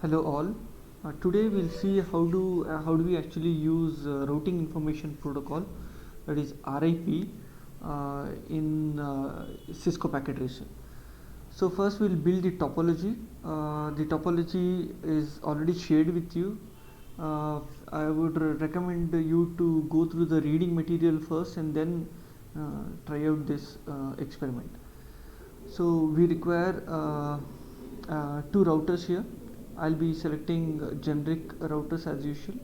Hello all. Today we'll see how do we actually use routing information protocol, that is RIP, in Cisco packet tracer. So first we'll build the topology. The topology is already shared with you. I would recommend you to go through the reading material first and then try out this experiment. So we require two routers here. I'll be selecting generic routers as usual.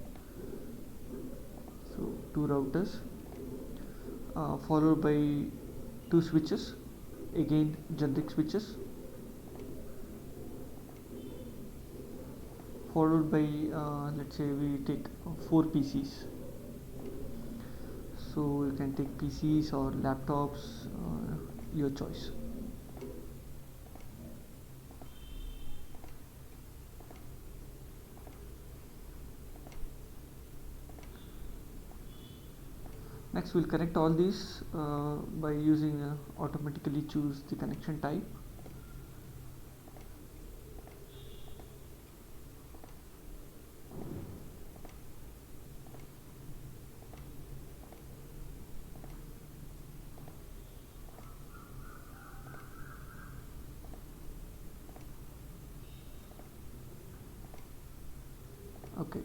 So two routers followed by two switches, again generic switches, followed by let's say we take four PCs. So you can take PCs or laptops, your choice. Next we'll connect all these by using automatically choose the connection type. Okay.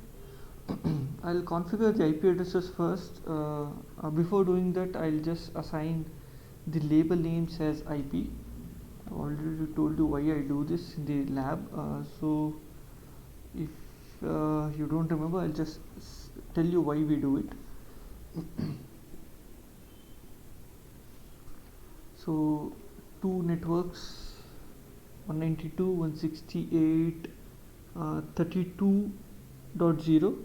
I'll configure the IP addresses first. Before doing that, I'll just assign the label names as IP. I already told you why I do this in the lab. So if you don't remember, I'll just tell you why we do it. So two networks, 192, 168, 32.0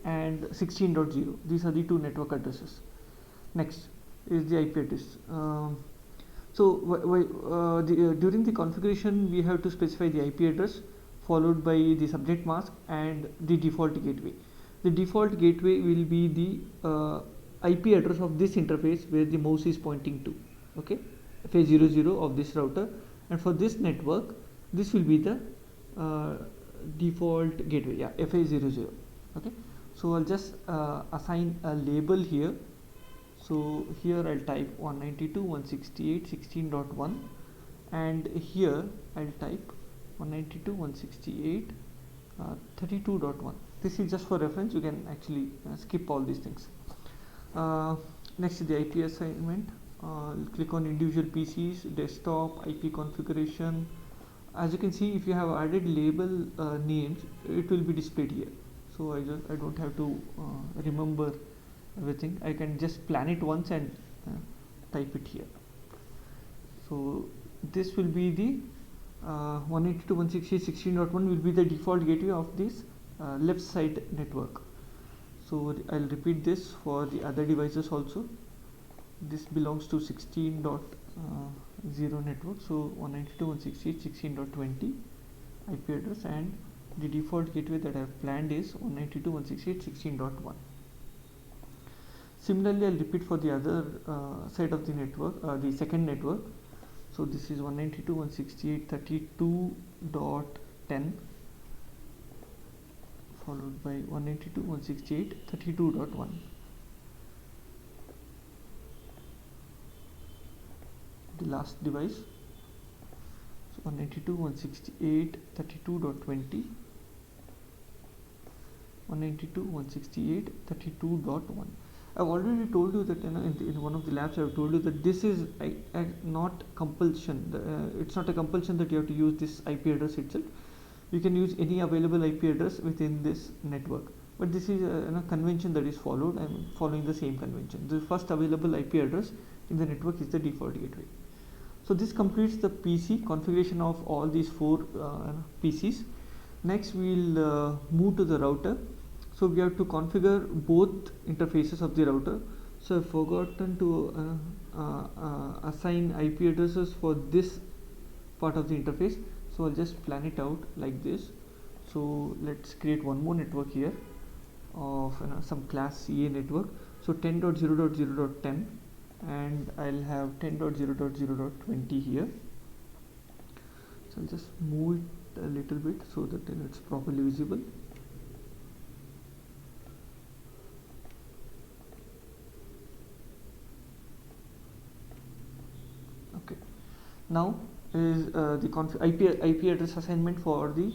and 16.0. These are the two network addresses. Next is the IP address. During the configuration, we have to specify the IP address followed by the subnet mask and the default gateway. The default gateway will be the IP address of this interface where the mouse is pointing to. Okay, FA00 of this router, and for this network, this will be the default gateway. Yeah, FA00. Okay, so I'll just assign a label here. So here I'll type 192.168.16.1, and here I'll type 192.168.32.1. This is just for reference. You can actually skip all these things. Next is the IP assignment. Click on individual PCs, desktop, IP configuration. As you can see, if you have added label names, it will be displayed here. So I don't have to remember everything. I can just plan it once and type it here. So this will be the 192.168.16.1 will be the default gateway of this left side network. So I'll repeat this for the other devices also. This belongs to 16.0 network, so 192.168.16.20 IP address, and the default gateway that I have planned is 192.168.16.1. Similarly, I'll repeat for the other side of the network, the second network. So this is 192.168.32.10 followed by 192.168.32.1. The last device, so 192.168.32.20, 192.168.32.1. I've already told you that in one of the labs I've told you that this is not compulsion. It's not a compulsion that you have to use this IP address itself. You can use any available IP address within this network, but this is a convention that is followed. I'm following the same convention. The first available IP address in the network is the default gateway. So this completes the PC configuration of all these four PCs. Next we'll move to the router. So we have to configure both interfaces of the router. So I've forgotten to assign IP addresses for this part of the interface. So I'll just plan it out like this. So let's create one more network here of some class CA network. So 10.0.0.10, and I'll have 10.0.0.20 here. So I'll just move it a little bit so that it's properly visible. Okay, now is the IP address assignment for the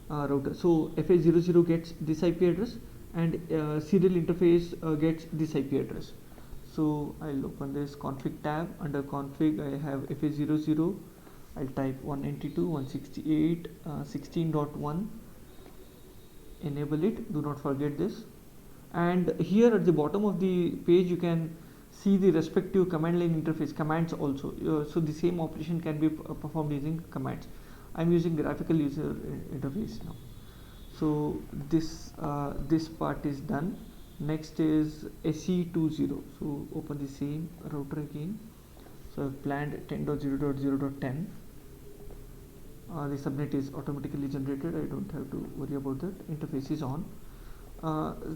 router. So FA00 gets this IP address, and serial interface gets this IP address. So I'll open this config tab. Under config I have FA00. I'll type 192.168.16.1, enable it, do not forget this. And here at the bottom of the page you can see the respective command line interface commands also. So the same operation can be performed using commands. I'm using graphical user interface now. So this part is done. Next is SE20. So open the same router again. So I've planned 10.0.0.10. The subnet is automatically generated. I don't have to worry about that. Interface is on.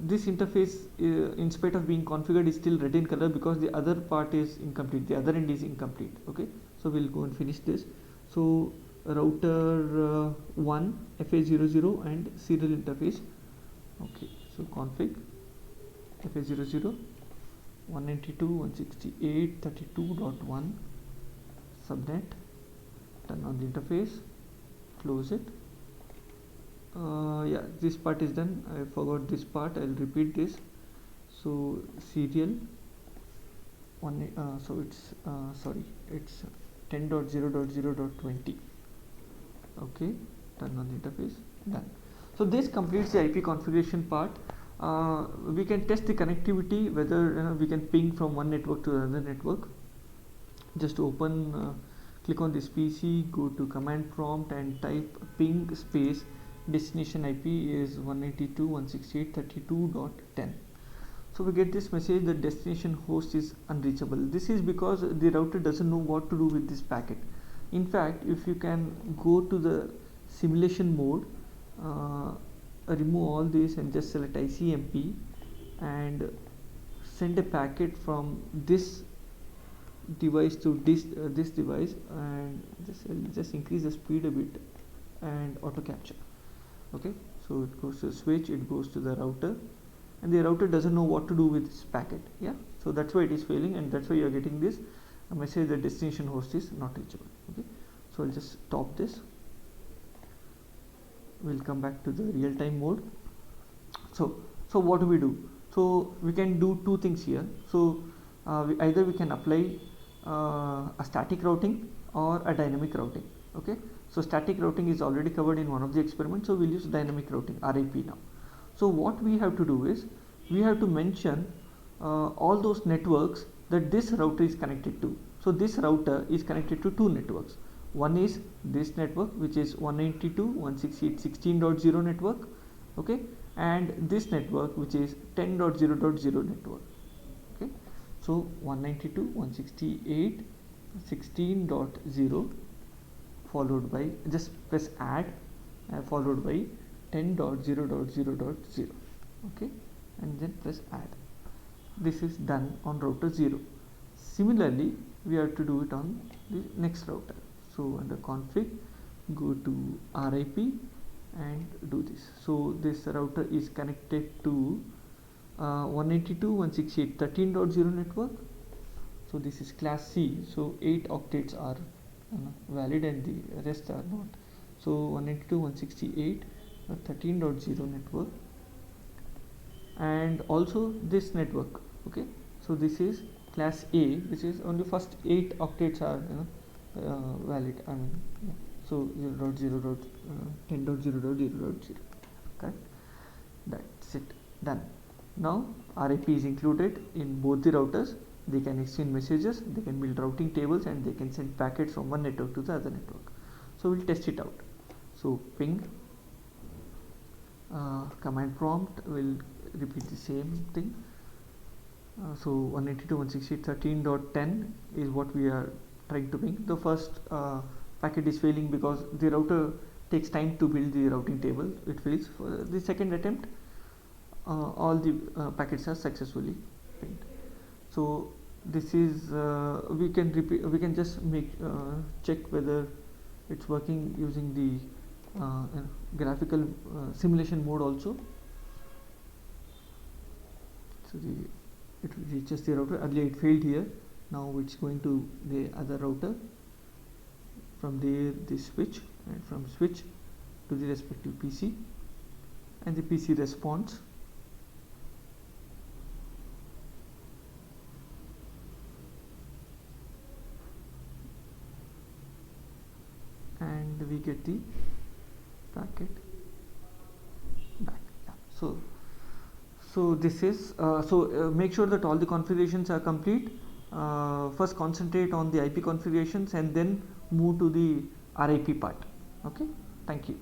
This interface, in spite of being configured, is still red in color because the other part is incomplete. The other end is incomplete. Okay, so we'll go and finish this. So router 1 FA00 and serial interface. Okay, so config FA00 192.168.32.1 subnet. Turn on the interface. Close it. Yeah, this part is done. I forgot this part. I'll repeat this. So serial one. So it's sorry, it's 10.0.0.20. Okay, turn on the interface. Done. So this completes the IP configuration part. We can test the connectivity, whether we can ping from one network to another network. Just open, click on this PC, go to command prompt and type ping space destination IP is 192.168.32.10. So we get this message that destination host is unreachable. This is because the router doesn't know what to do with this packet. In fact, if you can go to the simulation mode, remove all this and just select ICMP and send a packet from this device to this device, and just increase the speed a bit and auto capture. Okay, so it goes to the switch, it goes to the router, and the router doesn't know what to do with this packet. Yeah, so that's why it is failing, and that's why you are getting this message that destination host is not reachable. Okay, so I'll just stop this. We'll come back to the real-time mode. So what do we do? So we can do two things here. So either we can apply a static routing or a dynamic routing. Okay, so static routing is already covered in one of the experiments, so we'll use dynamic routing, RIP, now. So what we have to do is we have to mention all those networks that this router is connected to. So this router is connected to two networks. One is this network, which is 192.168.16.0 network, okay, and this network, which is 10.0.0 network. Okay, so 192.168.16.0 followed by, just press add, followed by 10.0.0.0. okay, and then press add. This is done on router 0. Similarly, we have to do it on the next router. So under config, go to RIP and do this. So this router is connected to 192.168.13.0 network. So this is class C, so 8 octets are valid and the rest are not. So 192.168.13.0 network, and also this network. Okay, so this is class A, which is only first 8 octets are valid. I mean, yeah. So 0.0.10.0.0.0. correct. That's it, done. Now RIP is included in both the routers. They can exchange messages, they can build routing tables, and they can send packets from one network to the other network. So we'll test it out. So ping, command prompt will repeat the same thing. So 192.168.13.10 is what we are trying to ping. The first packet is failing because the router takes time to build the routing table. It fails. For the second attempt, all the packets are successfully pinged. So this is we can repeat. We can just make check whether it's working using the graphical simulation mode also. So it reaches the router. Earlier it failed here, now it's going to the other router. From there this switch, and from switch to the respective PC, and the PC responds. And we get the packet back. Yeah. So this is make sure that all the configurations are complete. First concentrate on the IP configurations and then move to the RIP part. Okay, thank you.